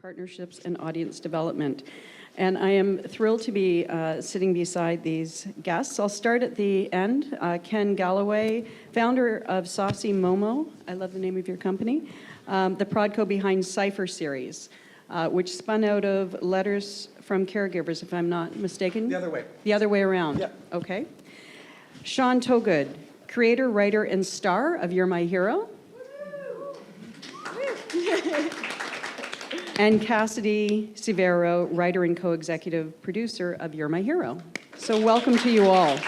Partnerships and Audience Development. And I am thrilled to be sitting beside these guests. I'll start at the end. Ken Galloway, founder of Saucy Momo. I love the name of your company. The Prodco behind Cypher series, which spun out of letters from caregivers, if I'm not mistaken. The other way. The other way around. Yeah. Okay. Sean Togood, creator, writer, and star of You're My Hero. And Cassidy Severo, writer and co-executive producer of You're My Hero. So welcome to you all.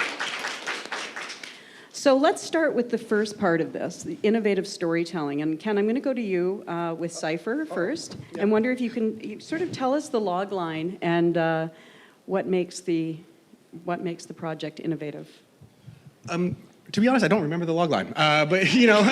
So let's start with the first part of this, the innovative storytelling. And Ken, I'm going to go to you with Cypher first. Yeah. And wonder if you can sort of tell us the log line and what makes the project innovative. To be honest, I don't remember the logline, but you know,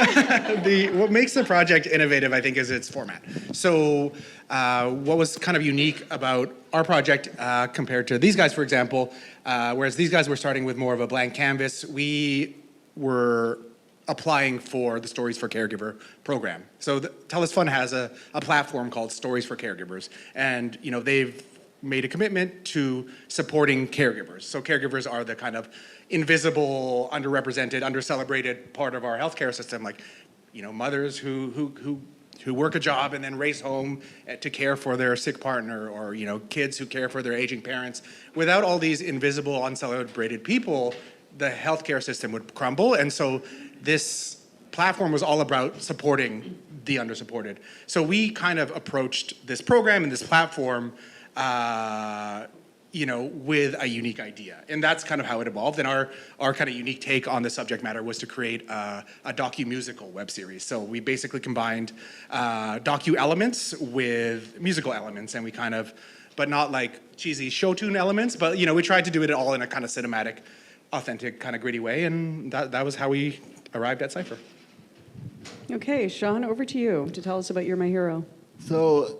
what makes the project innovative, I think, is its format. So, what was kind of unique about our project compared to these guys, for example, whereas these guys were starting with more of a blank canvas, we were applying for the Stories for Caregiver program. So, the Telus Fund has a platform called Stories for Caregivers, and you know they've made a commitment to supporting caregivers. So, caregivers are the kind of invisible, underrepresented, undercelebrated part of our healthcare system, like, you know, mothers who work a job and then race home to care for their sick partner, or, you know, kids who care for their aging parents. Without all these invisible, uncelebrated people, the healthcare system would crumble. And so this platform was all about supporting the undersupported. So we kind of approached this program and this platform you know, with a unique idea. And that's kind of how it evolved. And our kind of unique take on the subject matter was to create a docu-musical web series. So we basically combined docu elements with musical elements, and we kind of, but not like cheesy show tune elements, but you know, we tried to do it all in a kind of cinematic, authentic, kind of gritty way, and that was how we arrived at Cypher. Okay, Sean, over to you to tell us about You're My Hero. So,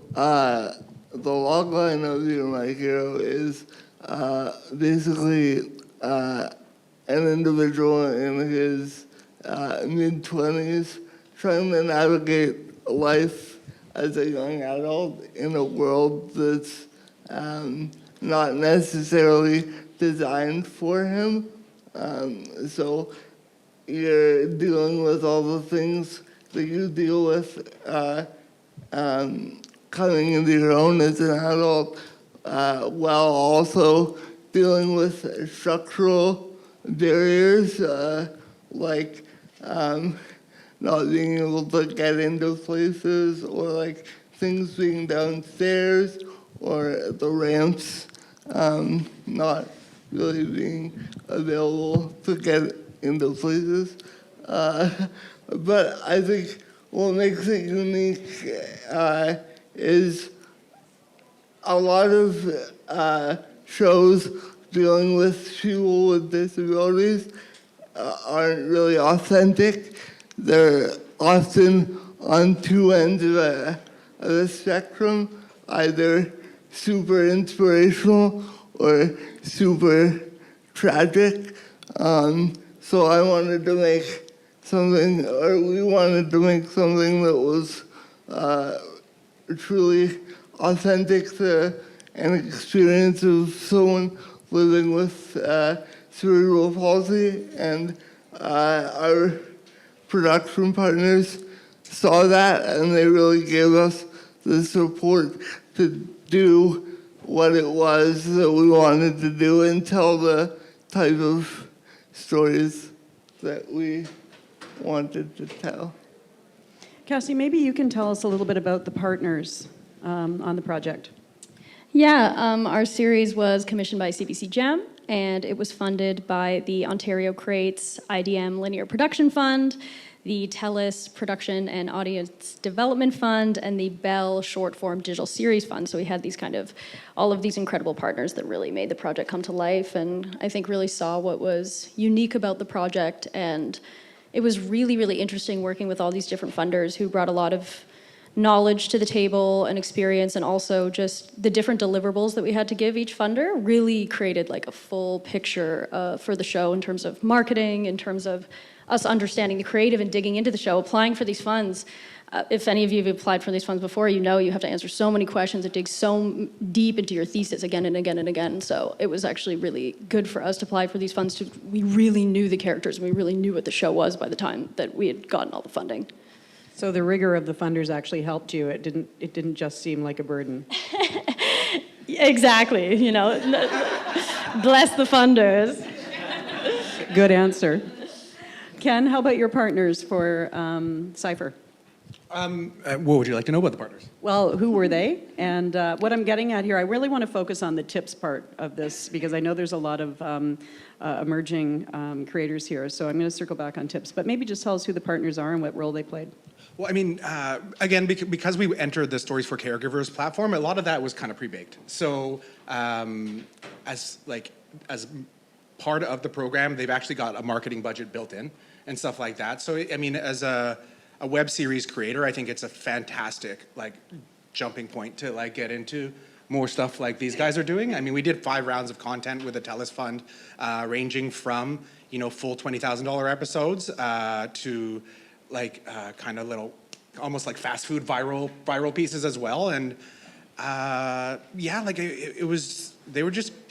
the logline of You're My Hero is basically an individual in his mid-20s trying to navigate life as a young adult in a world that's not necessarily designed for him. So you're dealing with all the things that you deal with coming into your own as an adult, while also dealing with structural barriers, like not being able to get into places, or like things being downstairs, or the ramps not really being available to get into places. But I think what makes it unique is a lot of shows dealing with people with disabilities aren't really authentic. They're often on two ends of the spectrum, either super inspirational or super tragic. So I wanted to make something, or we wanted to make something that was truly authentic to an experience of someone living with cerebral palsy, and our production partners saw that, and they really gave us the support to do what it was that we wanted to do and tell the type of stories that we wanted to tell. Cassie, maybe you can tell us a little bit about the partners on the project. Yeah, our series was commissioned by CBC GEM, and it was funded by the Ontario Creates IDM Linear Production Fund, the Telus Production and Audience Development Fund, and the Bell Short Form Digital Series Fund. So we had these kind of, all of these incredible partners that really made the project come to life, and I think really saw what was unique about the project. And it was really, really interesting working with all these different funders who brought a lot of knowledge to the table and experience, and also just the different deliverables that we had to give each funder really created like a full picture for the show in terms of marketing, in terms of us understanding the creative and digging into the show, applying for these funds. if any of you have applied for these funds before, you know you have to answer so many questions. It digs so deep into your thesis again and again and again. So it was actually really good for us to apply for these funds. We really knew the characters, and we really knew what the show was by the time that we had gotten all the funding. So the rigor of the funders actually helped you. It didn't just seem like a burden. Exactly, you know. Bless the funders. Good answer. Ken, how about your partners for Cypher? What would you like to know about the partners? Well, who were they? And what I'm getting at here, I really want to focus on the tips part of this because I know there's a lot of emerging creators here. So I'm going to circle back on tips. But maybe just tell us who the partners are and what role they played. Well, I mean, again, because we entered the Stories for Caregivers platform, a lot of that was kind of pre-baked. So as part of the program, they've actually got a marketing budget built in and stuff like that. So, I mean, as a web series creator, I think it's a fantastic jumping point to get into more stuff like these guys are doing. I mean, we did 5 rounds of content with the Telus Fund, ranging from full $20,000 episodes to kind of little, almost like fast food viral pieces as well. And it was,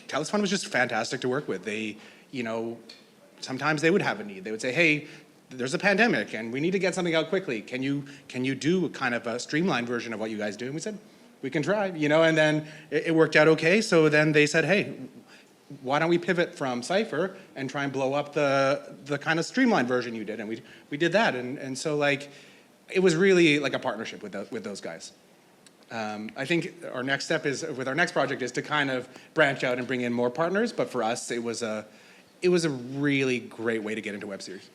Telus Fund was just fantastic to work with. They, sometimes they would have a need. They would say, hey, there's a pandemic and we need to get something out quickly. Can you do kind of a streamlined version of what you guys do? And we said, we can try, and then it worked out okay. So then they said, hey, why don't we pivot from Cypher and try and blow up the kind of streamlined version you did? And we did that. And so it was really like a partnership with those guys. I think our next step with our next project is to kind of branch out and bring in more partners. But for us, it was a really great way to get into web series.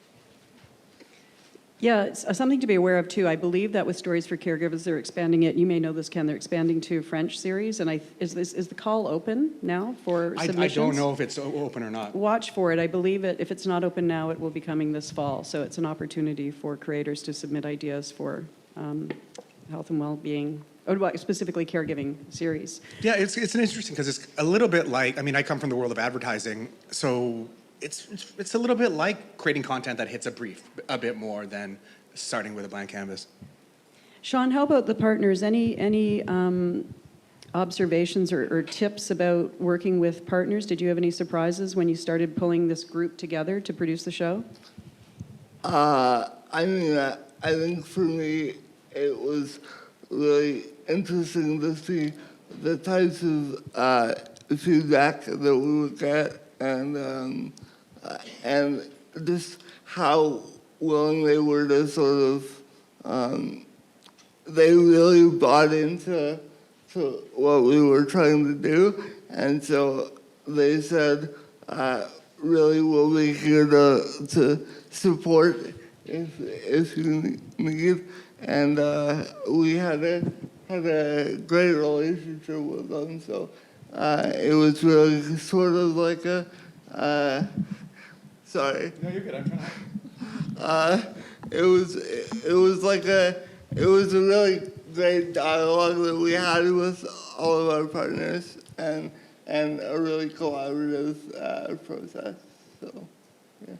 Yeah, it's something to be aware of too. I believe that with Stories for Caregivers, they're expanding it. You may know this, Ken. They're expanding to French series, and is the call open now for submissions? I don't know if it's open or not. Watch for it. I believe it. If it's not open now, it will be coming this fall. So it's an opportunity for creators to submit ideas for health and well-being, or specifically caregiving series. Yeah, it's an interesting because it's a little bit like, I mean, I come from the world of advertising, so it's a little bit like creating content that hits a brief a bit more than starting with a blank canvas. Sean, how about the partners? Any observations or tips about working with partners? Did you have any surprises when you started pulling this group together to produce the show? I think for me, it was really interesting to see the types of feedback that we would get and just how willing they were to sort of, they really bought into what we were trying to do. And so they said, really, we'll be here to support if you need. And we had a great relationship with them. So it was really sort of like sorry. No, you're good. I'm trying to. It was a really great dialogue that we had with all of our partners and a really collaborative process. So, yeah.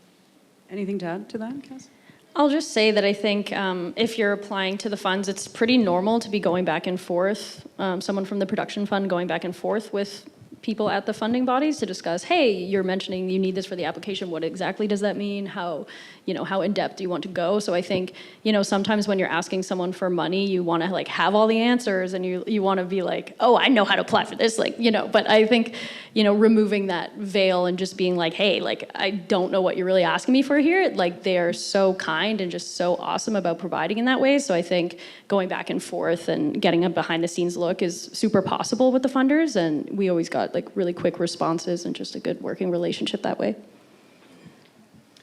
Anything to add to that, Cass? I'll just say that I think if you're applying to the funds, it's pretty normal to be going back and forth, someone from the production fund going back and forth with people at the funding bodies to discuss, hey, you're mentioning you need this for the application. What exactly does that mean? How in depth do you want to go? So I think, sometimes when you're asking someone for money, you want to have all the answers and you want to be like, oh, I know how to apply for this. But I think, removing that veil and just being like, hey, I don't know what you're really asking me for here. They are so kind and just so awesome about providing in that way. So I think going back and forth and getting a behind the scenes look is super possible with the funders. And we always got really quick responses and just a good working relationship that way.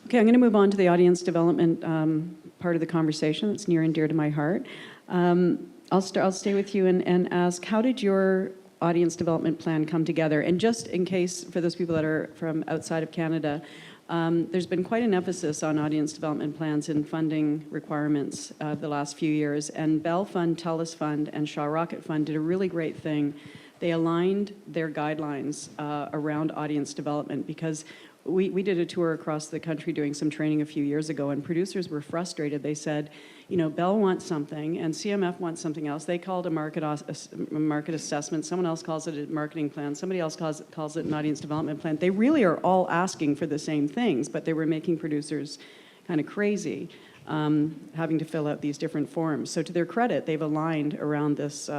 Okay, I'm going to move on to the audience development part of the conversation that's near and dear to my heart. I'll stay with you and ask, how did your audience development plan come together? And just in case, for those people that are from outside of Canada, there's been quite an emphasis on audience development plans and funding requirements the last few years. And Bell Fund, Telus Fund, and Shaw Rocket Fund did a really great thing. They aligned their guidelines around audience development because we did a tour across the country doing some training a few years ago, and producers were frustrated. They said, Bell wants something and CMF wants something else. They call it a market assessment. Someone else calls it a marketing plan. Somebody else calls it an audience development plan. They really are all asking for the same things, but they were making producers kind of crazy, having to fill out these different forms. So to their credit, they've aligned around this,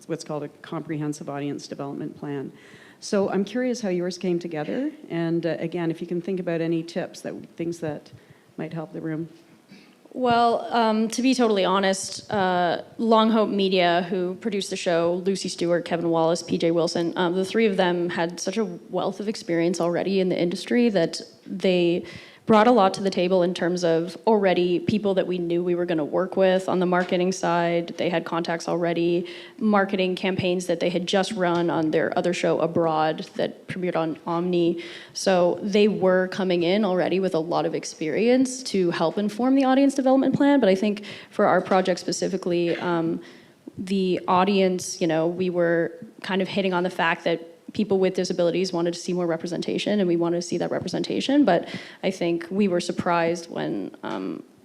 what's called a comprehensive audience development plan. So I'm curious how yours came together. And again, if you can think about any tips, things that might help the room. Well, to be totally honest, Long Hope Media, who produced the show, Lucy Stewart, Kevin Wallace, PJ Wilson, the three of them had such a wealth of experience already in the industry that they brought a lot to the table in terms of already people that we knew we were going to work with on the marketing side. They had contacts already, marketing campaigns that they had just run on their other show abroad that premiered on Omni. So they were coming in already with a lot of experience to help inform the audience development plan. But I think for our project specifically, the audience, we were kind of hitting on the fact that people with disabilities wanted to see more representation, and we wanted to see that representation. But I think we were surprised when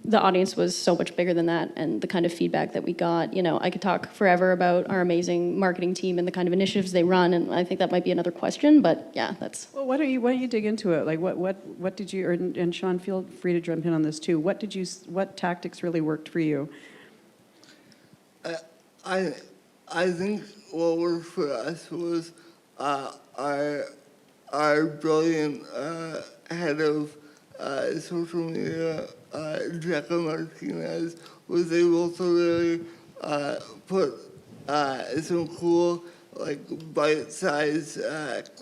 the audience was so much bigger than that, and the kind of feedback that we got. I could talk forever about our amazing marketing team and the kind of initiatives they run, and I think that might be another question. But yeah, that's. Well, why don't you dig into it? Like, what did you? And Sean, feel free to jump in on this too. What tactics really worked for you? I think what worked for us was our brilliant head of social media, Jacka Martinez, was able to really put some cool, bite-sized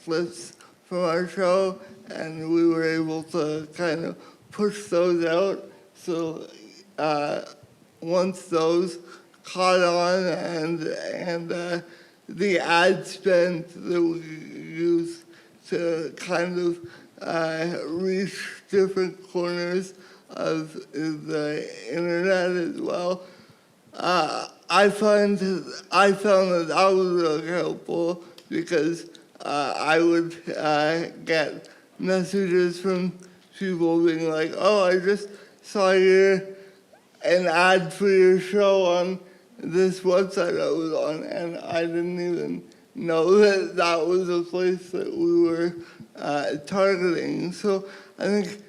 clips from our show, and we were able to kind of push those out. So once those caught on and the ad spend that we use to kind of reach different corners of the internet as well. I found that was really helpful because I would get messages from people being like, "Oh, I just saw an ad for your show on this website I was on, and I didn't even know that was a place that we were targeting." So I think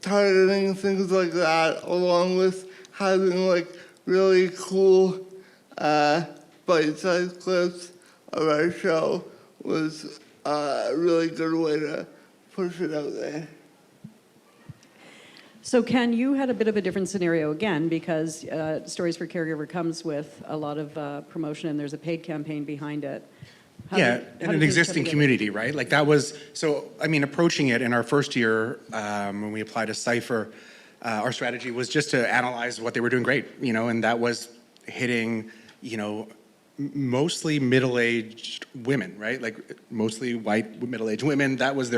targeting things like that, along with having really cool bite-sized clips of our show, was a really good way to push it out there. So Ken, you had a bit of a different scenario again, because Stories for Caregiver comes with a lot of promotion, and there's a paid campaign behind it. How and did an those come existing together? community, right? Approaching it in our first year, when we applied to Cypher, our strategy was just to analyze what they were doing great, and that was hitting, mostly middle-aged women, right? Mostly white middle-aged women. That was they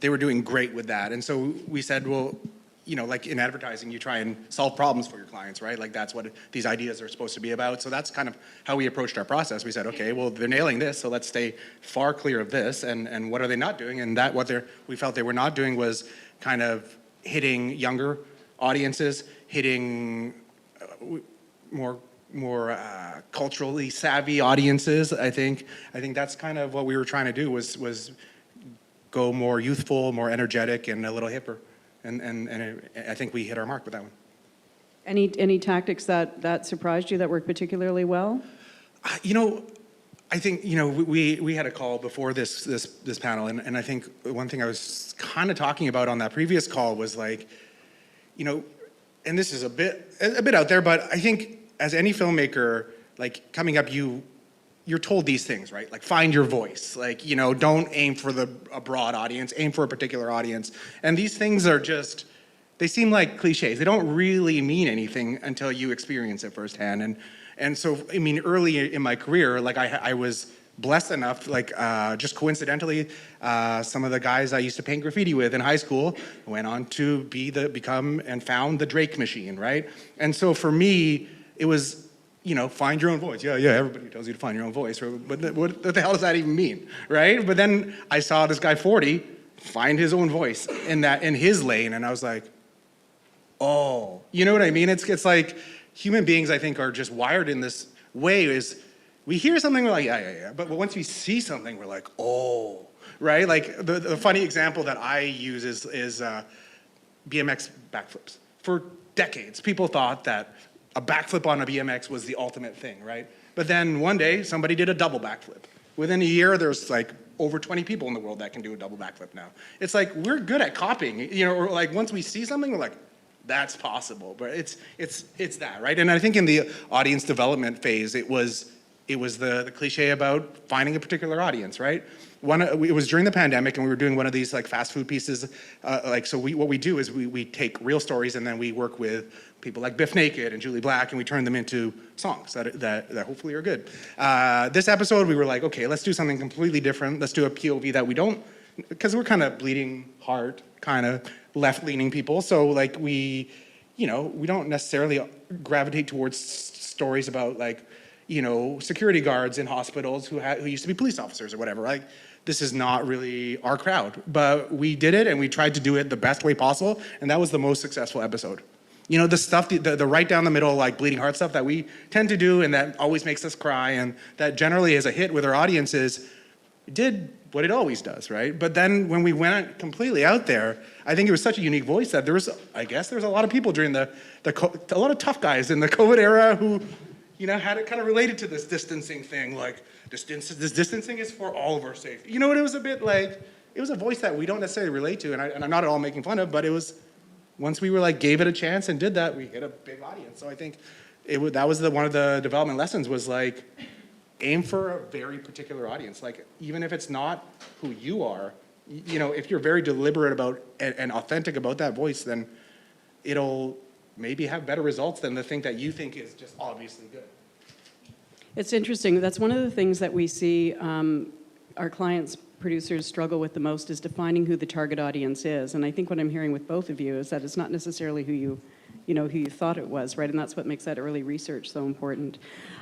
were doing great with that. And so we said, well, in advertising, you try and solve problems for your clients, right? That's what these ideas are supposed to be about. So that's kind of how we approached our process. We said, okay, well, they're nailing this, so let's stay far clear of this. And what are they not doing? And we felt they were not doing was kind of hitting younger audiences, hitting more culturally savvy audiences. I think that's kind of what we were trying to do was go more youthful, more energetic, and a little hipper. And I think we hit our mark with that one. Any tactics that surprised you that worked particularly well? I think we had a call before this panel, and I think one thing I was kind of talking about on that previous call was and this is a bit out there, but I think as any filmmaker, coming up, you're told these things, right? Find your voice. Don't aim for a broad audience, aim for a particular audience. And these things are they seem like cliches. They don't really mean anything until you experience it firsthand. And so, early in my career, I was blessed enough, just coincidentally, some of the guys I used to paint graffiti with in high school went on to become and found the Drake machine, right? And so for me, it was, find your own voice. Yeah, everybody tells you to find your own voice. But what the hell does that even mean, right? But then I saw this guy 40 find his own voice in his lane, and I was like, oh, you know what I mean? It's like human beings, I think, are just wired in this way is we hear something, we're like, yeah. But once we see something, we're like, oh, right? Like the funny example that I use is BMX backflips. For decades, people thought that a backflip on a BMX was the ultimate thing, right? But then one day, somebody did a double backflip. Within a year, there's like over 20 people in the world that can do a double backflip now. It's like we're good at copying, you know, or like once we see something, we're like, that's possible. But it's that, right? And I think in the audience development phase, it was the cliche about finding a particular audience, right? It was during the pandemic, and we were doing one of these like fast food pieces. What we do is we take real stories, and then we work with people like Biff Naked and Julie Black, and we turn them into songs that hopefully are good. This episode, we were like, okay, let's do something completely different. Let's do a POV that we don't, because we're kind of bleeding heart, kind of left-leaning people. So like we don't necessarily gravitate towards stories about like, security guards in hospitals who used to be police officers or whatever. Like, this is not really our crowd. But we did it, and we tried to do it the best way possible, and that was the most successful episode. The stuff, the right down the middle, like bleeding heart stuff that we tend to do and that always makes us cry and that generally is a hit with our audiences, did what it always does, right? But then when we went completely out there, I think it was such a unique voice that there was a lot of people during a lot of tough guys in the COVID era who, had it kind of related to this distancing thing, like this distancing is for all of our safety. It was a bit like, it was a voice that we don't necessarily relate to, and I'm not at all making fun of, but it was, once we were like, gave it a chance and did that, we hit a big audience. So I think that was one of the development lessons was like, aim for a very particular audience. Like, even if it's not who you are, if you're very deliberate about and authentic about that voice, then it'll maybe have better results than the thing that you think is just obviously good. It's interesting. That's one of the things that we see our clients, producers struggle with the most is defining who the target audience is. And I think what I'm hearing with both of you is that it's not necessarily who you thought it was, right? And that's what makes that early research so important.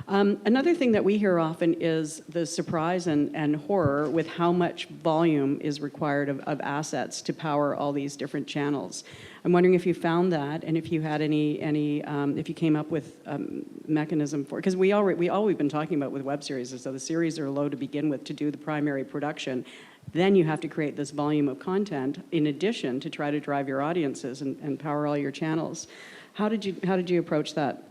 Another thing that we hear often is the surprise and horror with how much volume is required of assets to power all these different channels. I'm wondering if you found that, and if you had if you came up with a mechanism for, because all we've been talking about with web series is that the series are low to begin with to do the primary production. Then you have to create this volume of content in addition to try to drive your audiences and power all your channels. How did you approach that?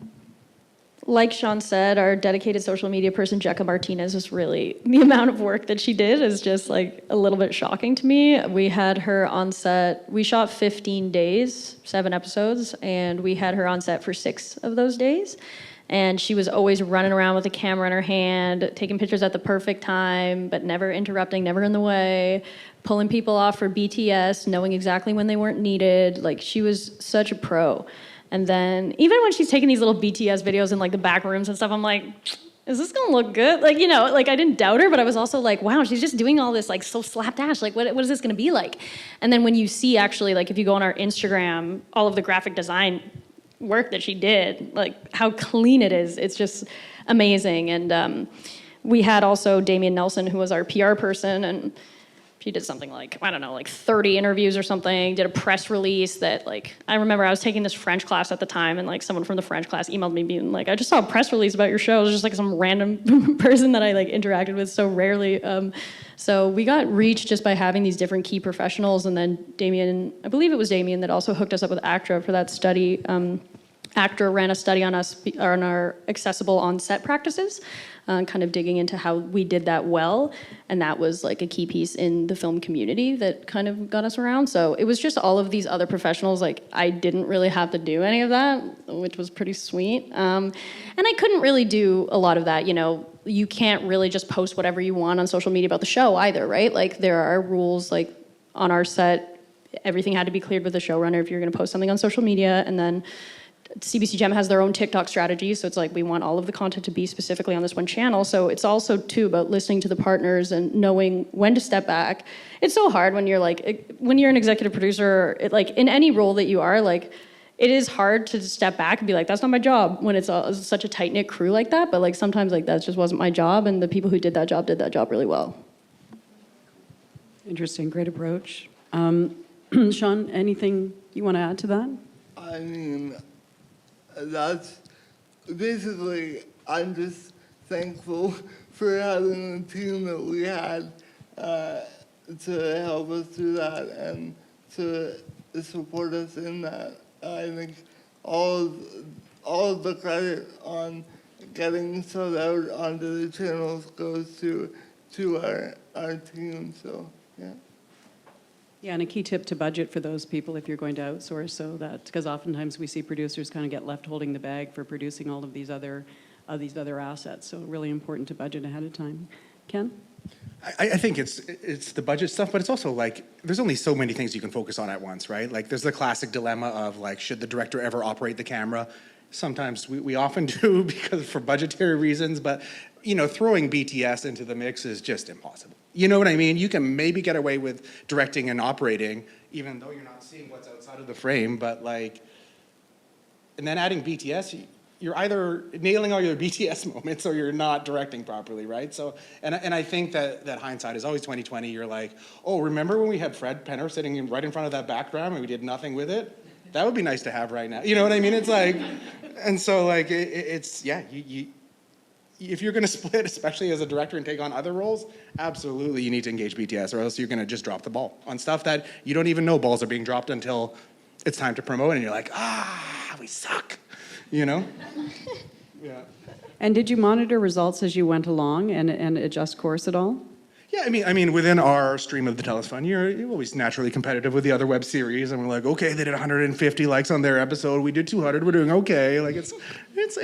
Like Sean said, our dedicated social media person, Jecca Martinez, was really, the amount of work that she did is just like a little bit shocking to me. We had her on set, we shot 15 days, 7 episodes, and we had her on set for 6 of those days. And she was always running around with a camera in her hand, taking pictures at the perfect time, but never interrupting, never in the way, pulling people off for BTS, knowing exactly when they weren't needed. Like, she was such a pro. And then even when she's taking these little BTS videos in like the back rooms and stuff, I'm like, is this gonna look good? Like, I didn't doubt her, but I was also like, wow, she's just doing all this like so slapdash. Like, what is this gonna be like? And then when you see actually, like if you go on our Instagram, all of the graphic design work that she did, like how clean it is, it's just amazing. And we had also Damian Nelson, who was our PR person, and she did something like, I don't know, like 30 interviews or something, did a press release that like, I remember I was taking this French class at the time, and like someone from the French class emailed me being like, I just saw a press release about your show. It was just like some random person that I like interacted with so rarely. So we got reach just by having these different key professionals, and then Damian, I believe it was Damian that also hooked us up with ACTRA for that study. ACTRA ran a study on us, on our accessible on-set practices, kind of digging into how we did that well, and that was like a key piece in the film community that kind of got us around. So it was just all of these other professionals. Like, I didn't really have to do any of that, which was pretty sweet. And I couldn't really do a lot of that. You can't really just post whatever you want on social media about the show either, right? Like, there are rules, like on our set, everything had to be cleared with the showrunner if you're going to post something on social media. And then CBC Gem has their own TikTok strategy, so it's like we want all of the content to be specifically on this one channel. So it's also too about listening to the partners and knowing when to step back. It's so hard when you're an executive producer, like in any role that you are, like it is hard to step back and be like, that's not my job when it's such a tight-knit crew like that. But like sometimes like that just wasn't my job, and the people who did that job really well. Interesting, great approach. Sean, anything you want to add to that? I mean, that's basically, I'm just thankful for having the team that we had to help us through that and to support us in that. I think all of the credit on getting stuff out onto the channels goes to our team. So yeah. Yeah, and a key tip to budget for those people if you're going to outsource, so that, because oftentimes we see producers kind of get left holding the bag for producing all of these other assets. So really important to budget ahead of time. Ken? I think it's the budget stuff, but it's also like there's only so many things you can focus on at once, right? Like there's the classic dilemma of like, should the director ever operate the camera? Sometimes we often do because for budgetary reasons, but throwing BTS into the mix is just impossible. You know what I mean? You can maybe get away with directing and operating, even though you're not seeing what's outside of the frame, but and then adding BTS, you're either nailing all your BTS moments or you're not directing properly, right? So, and I think that hindsight is always 20/20. You're like, oh, remember when we had Fred Penner sitting right in front of that background and we did nothing with it? That would be nice to have right now. You know what I mean? It's like, and so like, if you're gonna split, especially as a director and take on other roles, absolutely you need to engage BTS or else you're gonna just drop the ball on stuff that you don't even know balls are being dropped until it's time to promote and you're like, we suck. Yeah. And did you monitor results as you went along and adjust course at all? Yeah, I mean, within our stream of the Telus Fund, you're always naturally competitive with the other web series, and we're like, okay, they did 150 likes on their episode, we did 200, we're doing okay. Like it's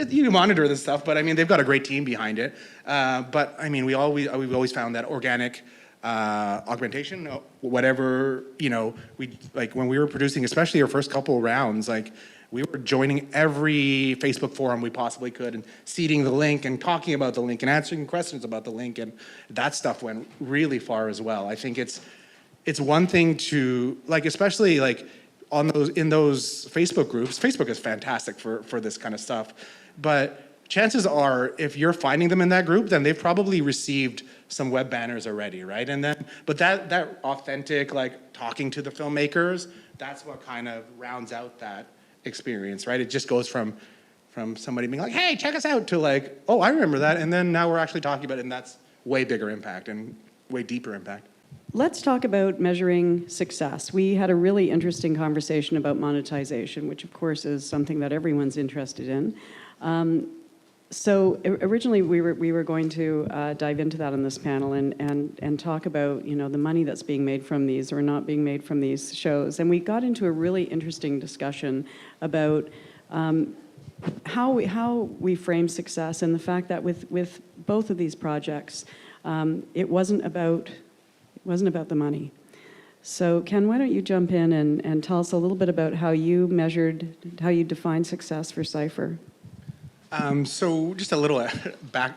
you monitor this stuff, but I mean, they've got a great team behind it. But I mean, we've always found that organic augmentation, whatever we like when we were producing, especially our first couple rounds, like. We were joining every Facebook forum we possibly could and seeding the link and talking about the link and answering questions about the link, and that stuff went really far as well. I think it's one thing to especially in those Facebook groups. Facebook is fantastic for this kind of stuff, but chances are if you're finding them in that group, then they've probably received some web banners already, right? And then but that authentic talking to the filmmakers, that's what kind of rounds out that experience, right? It just goes from somebody being like, hey, check us out, to oh, I remember that, and then now we're actually talking about it, and that's way bigger impact and way deeper impact. Let's talk about measuring success. We had a really interesting conversation about monetization, which of course is something that everyone's interested in. So originally we were going to dive into that on this panel and talk about the money that's being made from these or not being made from these shows. And we got into a really interesting discussion about how we frame success and the fact that with both of these projects, it wasn't about the money. So Ken, why don't you jump in and tell us a little bit about how you defined success for Cypher? So just a little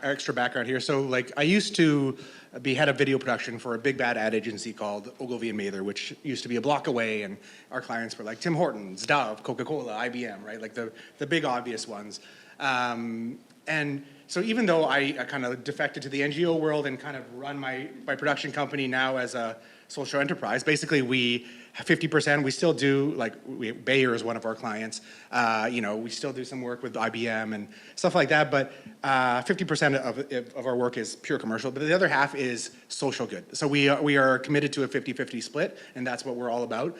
extra background here. So I used to be head of video production for a big bad ad agency called Ogilvy and Mather, which used to be a block away, and our clients were Tim Hortons, Dove, Coca-Cola, IBM, right? The big obvious ones. And so even though I kind of defected to the NGO world and kind of run my production company now as a social enterprise, basically we have 50%. We still do, Bayer is one of our clients. We still do some work with IBM and stuff like that, but 50% of our work is pure commercial, but the other half is social good. So we are committed to a 50-50 split, and that's what we're all about.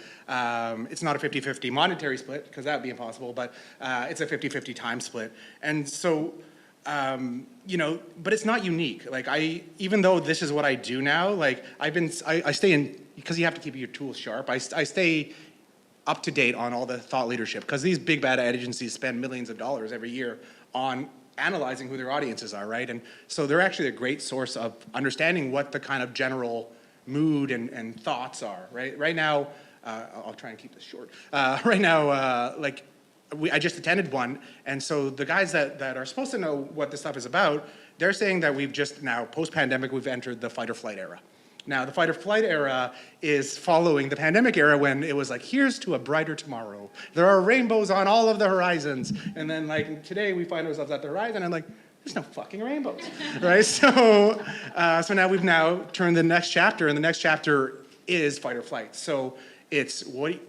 It's not a 50-50 monetary split, because that would be impossible, but it's a 50-50 time split. And so, but it's not unique. Even though this is what I do now, I stay in, because you have to keep your tools sharp, I stay up to date on all the thought leadership, because these big bad ad agencies spend millions of dollars every year on analyzing who their audiences are, right? And so they're actually a great source of understanding what the kind of general mood and thoughts are, right? Right now, I'll try and keep this short. Right now, I just attended one, and so the guys that are supposed to know what this stuff is about, they're saying that we've just now, post-pandemic, we've entered the fight or flight era. Now, the fight or flight era is following the pandemic era when it was here's to a brighter tomorrow. There are rainbows on all of the horizons. And then today we find ourselves at the horizon and there's no fucking rainbows, right? So now we've turned the next chapter, and the next chapter is fight or flight. So It's what,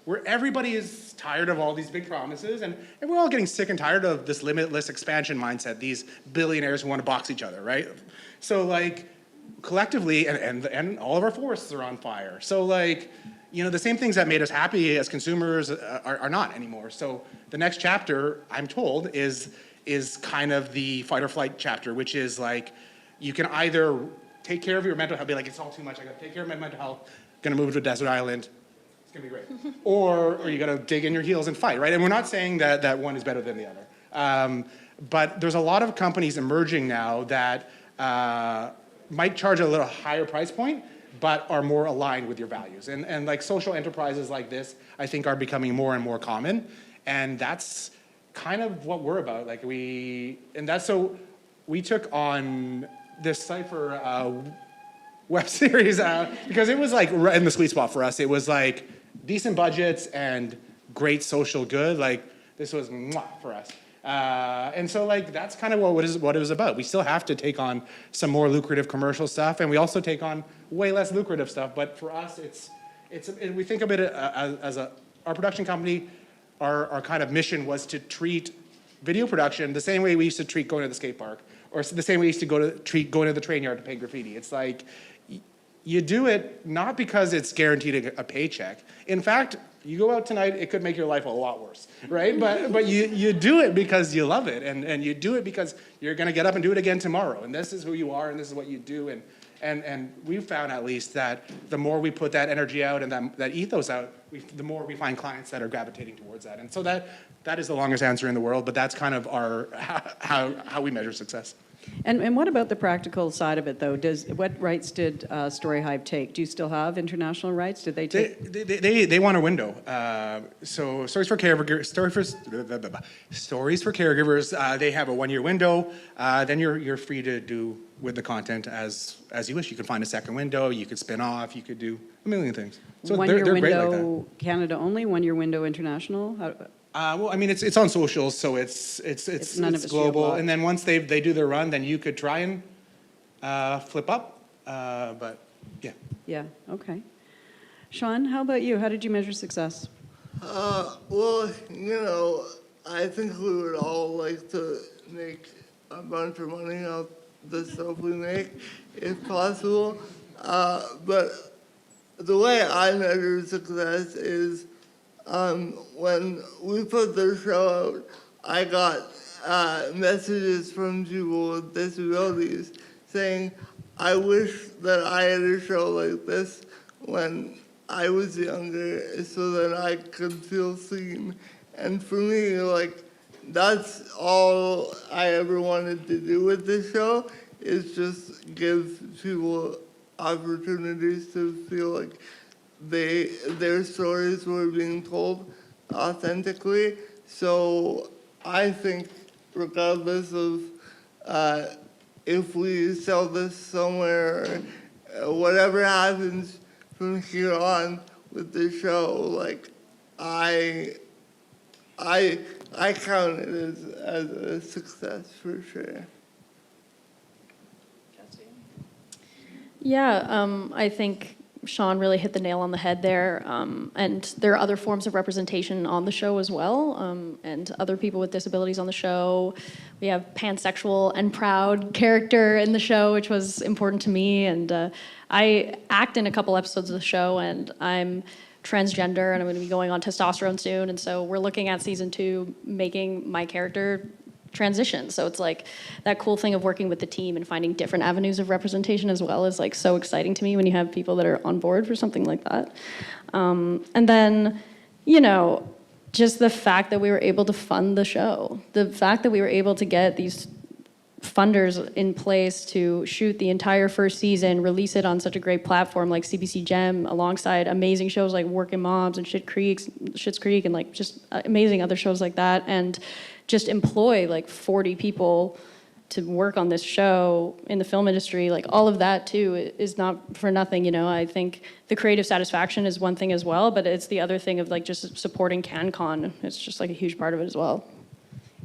where everybody is tired of all these big promises, and we're all getting sick and tired of this limitless expansion mindset, these billionaires who want to box each other, right? So like, collectively, and all of our forests are on fire. So like, the same things that made us happy as consumers are not anymore. So the next chapter, I'm told, is kind of the fight or flight chapter, which is like, you can either take care of your mental health, be like, it's all too much, I gotta take care of my mental health, gonna move to a desert island, it's gonna be great. or you gotta dig in your heels and fight, right? And we're not saying that one is better than the other. But there's a lot of companies emerging now that might charge a little higher price point, but are more aligned with your values. And like social enterprises like this, I think are becoming more and more common. And that's kind of what we're about. Like we took on this Cypher web series because it was like right in the sweet spot for us. It was like decent budgets and great social good. Like this was mwah for us. And so like that's kind of what it was about. We still have to take on some more lucrative commercial stuff, and we also take on way less lucrative stuff. But for us, we think of it as our production company. Our kind of mission was to treat video production the same way we used to treat going to the skate park, or the same way we used to treat going to the train yard to paint graffiti. It's like you do it not because it's guaranteed a paycheck. In fact, you go out tonight, it could make your life a lot worse, right? But you do it because you love it, and you do it because you're gonna get up and do it again tomorrow, and this is who you are, and this is what you do, and we've found at least that the more we put that energy out and that ethos out, the more we find clients that are gravitating towards that. And so that is the longest answer in the world, but that's kind of how we measure success. And what about the practical side of it, though? What rights did Story Hive take? Do you still have international rights? Did they take? They want a window. So Stories for Caregivers, they have a 1-year window. Then you're free to do with the content as you wish. You can find a second window. You could spin off. You could do a million things. So 1-year they're window great like that. Canada only. 1-year window international. Well, I mean, it's on socials, so it's none of it's global. geoblocked. And then once they do their run, then you could try and flip up. But yeah. Yeah. Okay. Sean, how about you? How did you measure success? Well, I think we would all like to make a bunch of money off the stuff we make, if possible. But the way I measure success is when we put the show out, I got messages from people with disabilities saying, I wish that I had a show like this when I was younger so that I could feel seen. And for me, like, that's all I ever wanted to do with this show, is just give people opportunities to feel like their stories were being told authentically. So I think regardless of if we sell this somewhere, whatever happens from here on with the show, like I count it as a success for sure. Yeah, I think Sean really hit the nail on the head there. And there are other forms of representation on the show as well, and other people with disabilities on the show. We have pansexual and proud character in the show, which was important to me. And I act in a couple episodes of the show, and I'm transgender, and I'm going to be going on testosterone soon. And so we're looking at season 2, making my character transition. So it's like that cool thing of working with the team and finding different avenues of representation as well is like so exciting to me when you have people that are on board for something like that. And then, just the fact that we were able to fund the show, the fact that we were able to get these funders in place to shoot the entire first season, release it on such a great platform like CBC Gem, alongside amazing shows like Working Moms and Schitt's Creek, and like just amazing other shows like that, and just employ like 40 people to work on this show in the film industry. Like all of that too is not for nothing. I think the creative satisfaction is one thing as well, but it's the other thing of like just supporting CanCon. It's just like a huge part of it as well.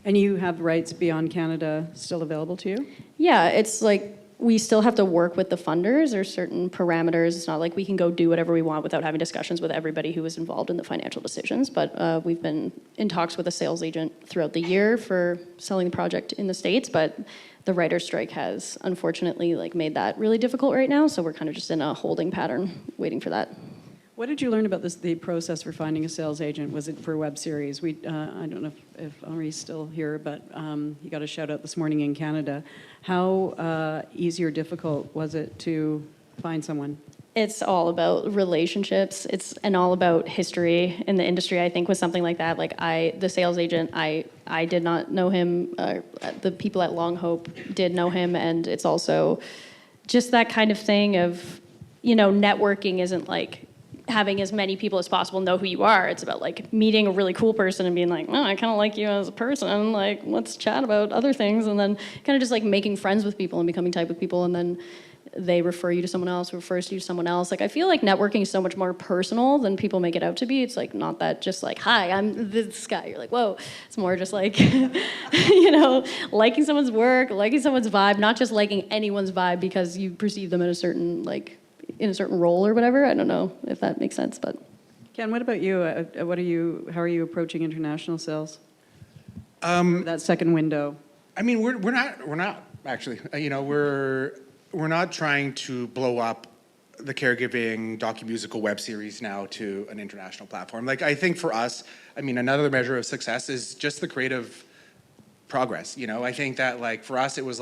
And you have rights beyond Canada still available to you? Yeah, it's like we still have to work with the funders. There's certain parameters. It's not like we can go do whatever we want without having discussions with everybody who was involved in the financial decisions. But we've been in talks with a sales agent throughout the year for selling the project in the States. But the writer's strike has unfortunately made that really difficult right now. So we're kind of just in a holding pattern, waiting for that. What did you learn about the process for finding a sales agent? Was it for a web series? I don't know if Henri's still here, but he got a shout out this morning in Canada. How easy or difficult was it to find someone? It's all about relationships. And all about history in the industry. I think with something like that, the sales agent, I did not know him. The people at Long Hope did know him, and it's also just that kind of thing of, networking isn't having as many people as possible know who you are. It's about meeting a really cool person and being like, oh, I kind of like you as a person. Let's chat about other things, and then kind of just making friends with people and becoming tight with people, and then they refer you to someone else, who refers you to someone else. I feel like networking is so much more personal than people make it out to be. It's not that just hi, I'm this guy. You're whoa. It's more just liking someone's work, liking someone's vibe, not just liking anyone's vibe because you perceive them in a certain in a certain role or whatever. I don't know if that makes sense, but. Ken, what about you? How are you approaching international sales? That second window. I mean, we're not actually. We're not trying to blow up the caregiving docu-musical web series now to an international platform. I think for us, another measure of success is just the creative progress. I think that for us, it was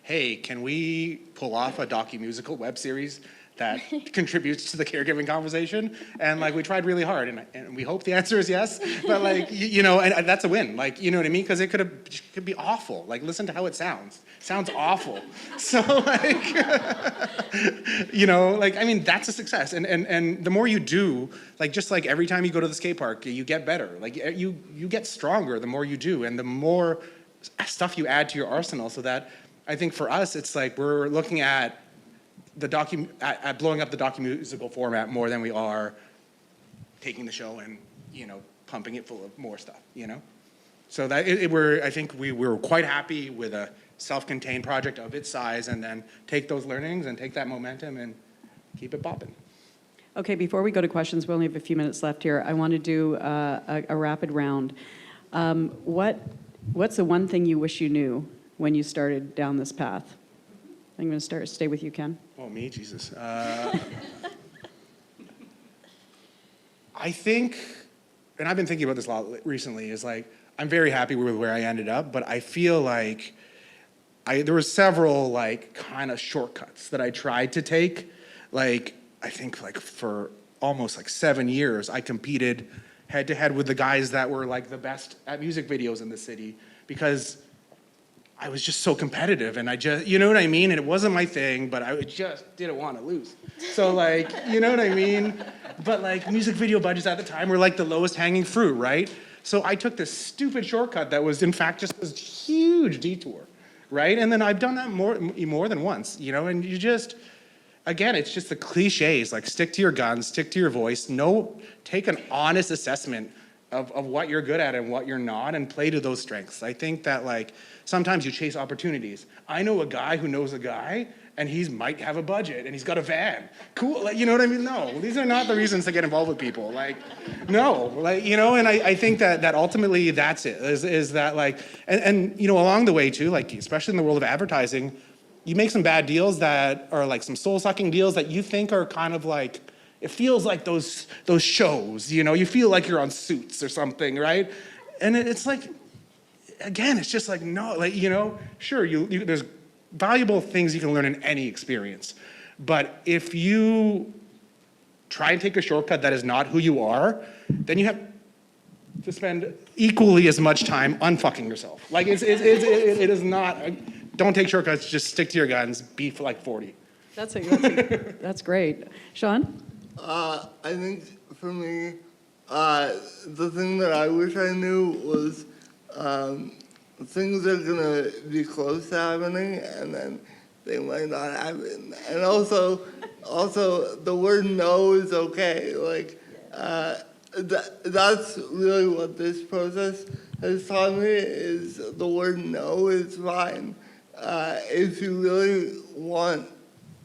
hey, can we pull off a docu-musical web series that contributes to the caregiving conversation? And we tried really hard, and we hope the answer is yes. But and that's a win. You know what I mean? Because it could be awful. Listen to how it sounds. Sounds awful. So that's a success. And the more you do, just every time you go to the skate park, you get better. You get stronger the more you do, and the more stuff you add to your arsenal. So that I think for us, it's we're looking at at blowing up the docu-musical format more than we are taking the show and pumping it full of more stuff. So that I think we were quite happy with a self-contained project of its size, and then take those learnings and take that momentum and keep it popping. Okay, before we go to questions, we only have a few minutes left here. I want to do a rapid round. What's the one thing you wish you knew when you started down this path? I'm going to stay with you, Ken. Oh, me? Jesus. I think, and I've been thinking about this a lot recently, is I'm very happy with where I ended up, but I feel there were several kind of shortcuts that I tried to take. I think for almost 7 years, I competed head to head with the guys that were the best at music videos in the city, because I was just so competitive, and I just, you know what I mean? And it wasn't my thing, but I just didn't want to lose. So you know what I mean? But music video budgets at the time were the lowest hanging fruit, right? So I took this stupid shortcut that was in fact just this huge detour, right? And then I've done that more than once, and you just, again, it's just the cliches, stick to your guns, stick to your voice, take an honest assessment of what you're good at and what you're not, and play to those strengths. I think that sometimes you chase opportunities. I know a guy who knows a guy, and he might have a budget, and he's got a van. Cool, you know what I mean? No, these are not the reasons to get involved with people. No, and I think that ultimately that's it, is that and along the way too, especially in the world of advertising, you make some bad deals that are some soul-sucking deals that you think are kind of it feels like those shows, you feel like you're on Suits or something, right? And it's again, it's just no, sure, there's valuable things you can learn in any experience. But if you try and take a shortcut that is not who you are, then you have to spend equally as much time unfucking yourself. It is not, don't take shortcuts, just stick to your guns, be 40. That's great. Sean? I think for me, the thing that I wish I knew was things are gonna be close to happening, and then they might not happen. And also the word no is okay. That's really what this process has taught me, is the word no is fine. if you really want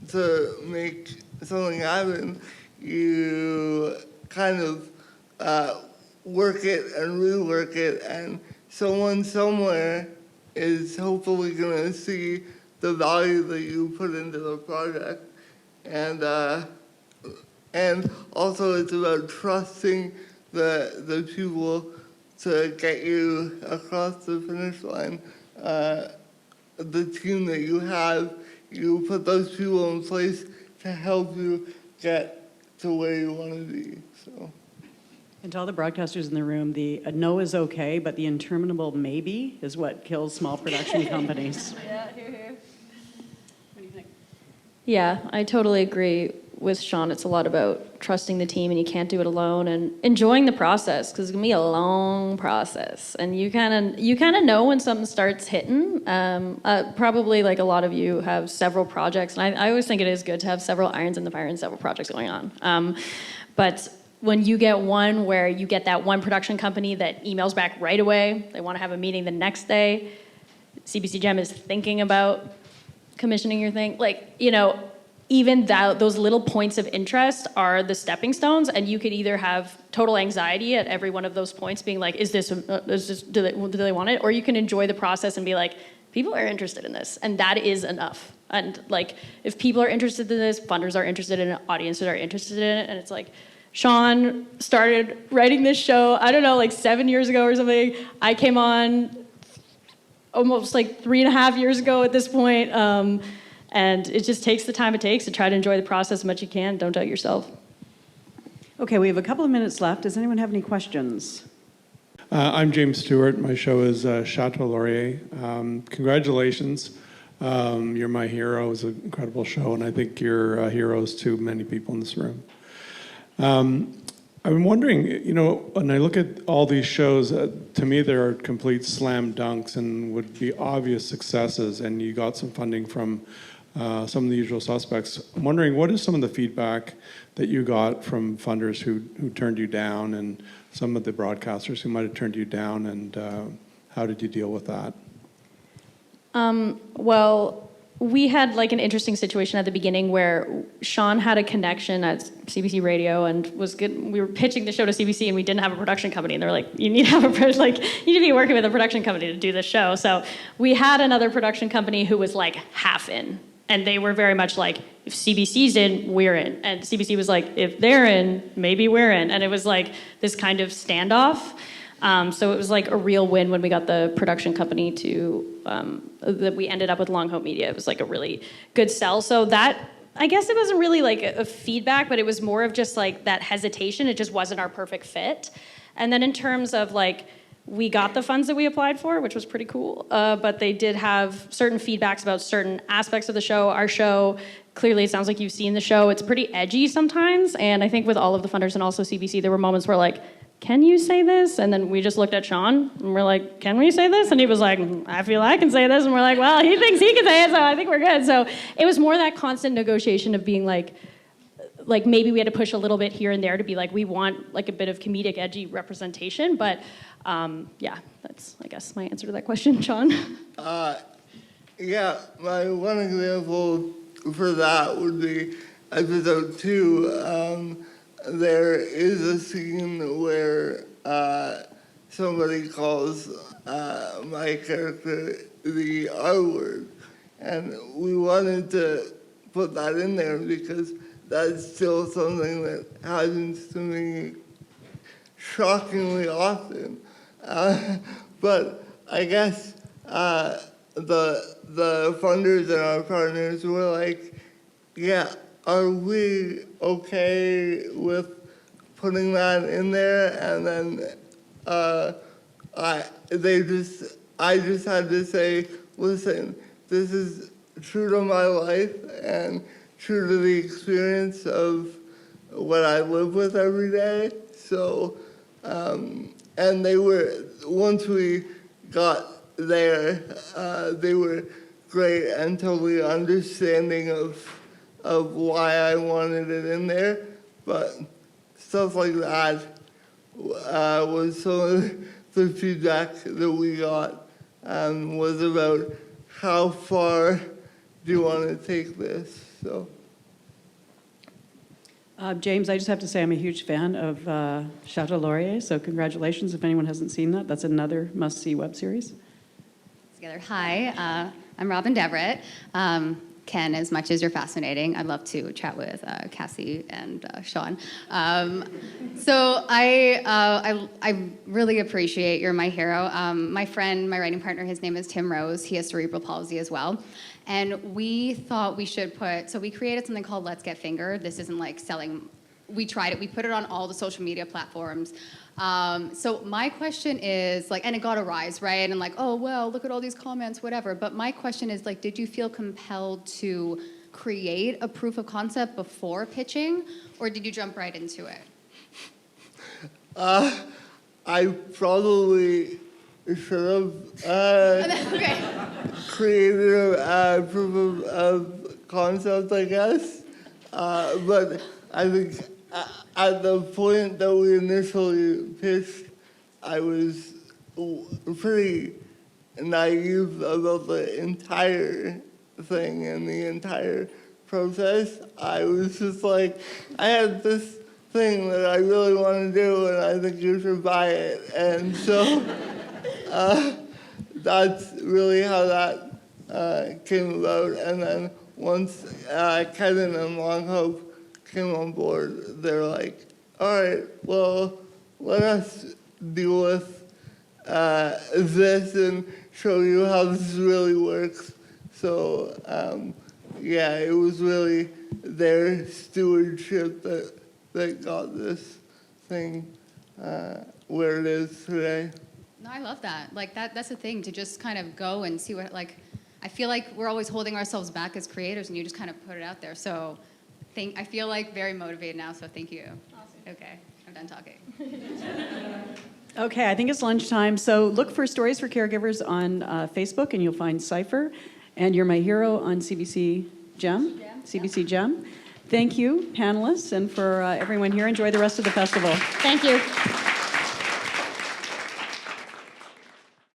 to make something happen, you kind of work it and rework it, and someone somewhere is hopefully going to see the value that you put into the project. And also it's about trusting the people to get you across the finish line. The team that you have, you put those people in place to help you get to where you want to be. So. And to all the broadcasters in the room, the no is okay, but the interminable maybe is what kills small production companies. Yeah, here. What do you think? Yeah, I totally agree with Sean. It's a lot about trusting the team, and you can't do it alone, and enjoying the process, because it's gonna be a long process, and you kind of know when something starts hitting. Probably like a lot of you have several projects, and I always think it is good to have several irons in the fire and several projects going on. But when you get one where you get that one production company that emails back right away, they want to have a meeting the next day, CBC Gem is thinking about commissioning your thing, like, you know, even those little points of interest are the stepping stones, and you could either have total anxiety at every one of those points, being like, do they want it? Or you can enjoy the process and be like, people are interested in this, and that is enough. And like, if people are interested in this, funders are interested in it, audiences are interested in it, and it's like, Sean started writing this show, I don't know, like 7 years ago or something. I came on almost like 3.5 years ago at this point. And it just takes the time it takes to try to enjoy the process as much as you can. Don't doubt yourself. Okay, we have a couple of minutes left. Does anyone have any questions? I'm James Stewart. My show is Chateau Laurier. Congratulations. You're my hero. It was an incredible show, and I think you're heroes to many people in this room. I'm wondering, you know, when I look at all these shows, to me they're complete slam dunks and would be obvious successes, and you got some funding from some of the usual suspects. I'm wondering, what is some of the feedback that you got from funders who turned you down, and some of the broadcasters who might have turned you down, and how did you deal with that? Well, we had like an interesting situation at the beginning where Sean had a connection at CBC Radio and was good. We were pitching the show to CBC and we didn't have a production company, and they were like, you need to have you need to be working with a production company to do this show. So we had another production company who was like half in, and they were very much like, if CBC's in, we're in. And CBC was like, if they're in, maybe we're in. And it was like this kind of standoff. So it was like a real win when we got the production company that we ended up with Long Hope Media. It was like a really good sell. So that, I guess it wasn't really like a feedback, but it was more of just like that hesitation. It just wasn't our perfect fit. And then in terms of like, we got the funds that we applied for, which was pretty cool. But they did have certain feedbacks about certain aspects of the show. Our show, clearly it sounds like you've seen the show. It's pretty edgy sometimes. And I think with all of the funders and also CBC, there were moments where like, can you say this? And then we just looked at Sean and we're like, can we say this? And he was like, I feel I can say this. And we're like, well, he thinks he can say it, so I think we're good. So it was more that constant negotiation of being like maybe we had to push a little bit here and there to be like, we want like a bit of comedic, edgy representation. But yeah, that's, I guess, my answer to that question, Sean. Yeah, my one example for that would be episode 2. There is a scene where somebody calls my character the R word, and we wanted to put that in there because that's still something that happens to me shockingly often. But I guess the funders and our partners were like, yeah, are we okay with putting that in there? And then I just had to say, listen, this is true to my life and true to the experience of what I live with every day. So, and they were, once we got there, they were great and totally understanding of why I wanted it in there, but stuff like that was some of the feedback that we got was about how far do you want to take this? So. James, I just have to say I'm a huge fan of Chateau Laurier, so congratulations if anyone hasn't seen that. That's another must-see web series. Together. Hi, I'm Robin Deverett. Ken, as much as you're fascinating, I'd love to chat with Cassie and Sean. So I really appreciate you're my hero. My friend, my writing partner, his name is Tim Rose. He has cerebral palsy as well. And we thought we should so we created something called Let's Get Fingered. This isn't like selling. We tried it. We put it on all the social media platforms. So my question is, like, and it got a rise, right? And like, oh, well, look at all these comments, whatever. But my question is, like, did you feel compelled to create a proof of concept before pitching, or did you jump right into it? I probably should have Okay. created a proof of concept, I guess. But I think at the point that we initially pitched, I was pretty naive about the entire thing and the entire process. I was just like, I had this thing that I really want to do, and I think you should buy it. And so that's really how that came about. And then once Kevin and Long Hope came on board, they're like, all right, well, let us deal with this and show you how this really works. So, yeah, it was really their stewardship that got this thing where it is today. No, I love that. Like, that's the thing, to just kind of go and see what, like, I feel like we're always holding ourselves back as creators, and you just kind of put it out there. So I feel like very motivated now, so thank you. Awesome. Okay, I'm done talking. Okay, I think it's lunchtime, so look for Stories for Caregivers on Facebook, and you'll find Cypher, and You're My Hero on CBC Gem. CBC Gem. Thank you, panelists, and for everyone here. Enjoy the rest of the festival. Thank you.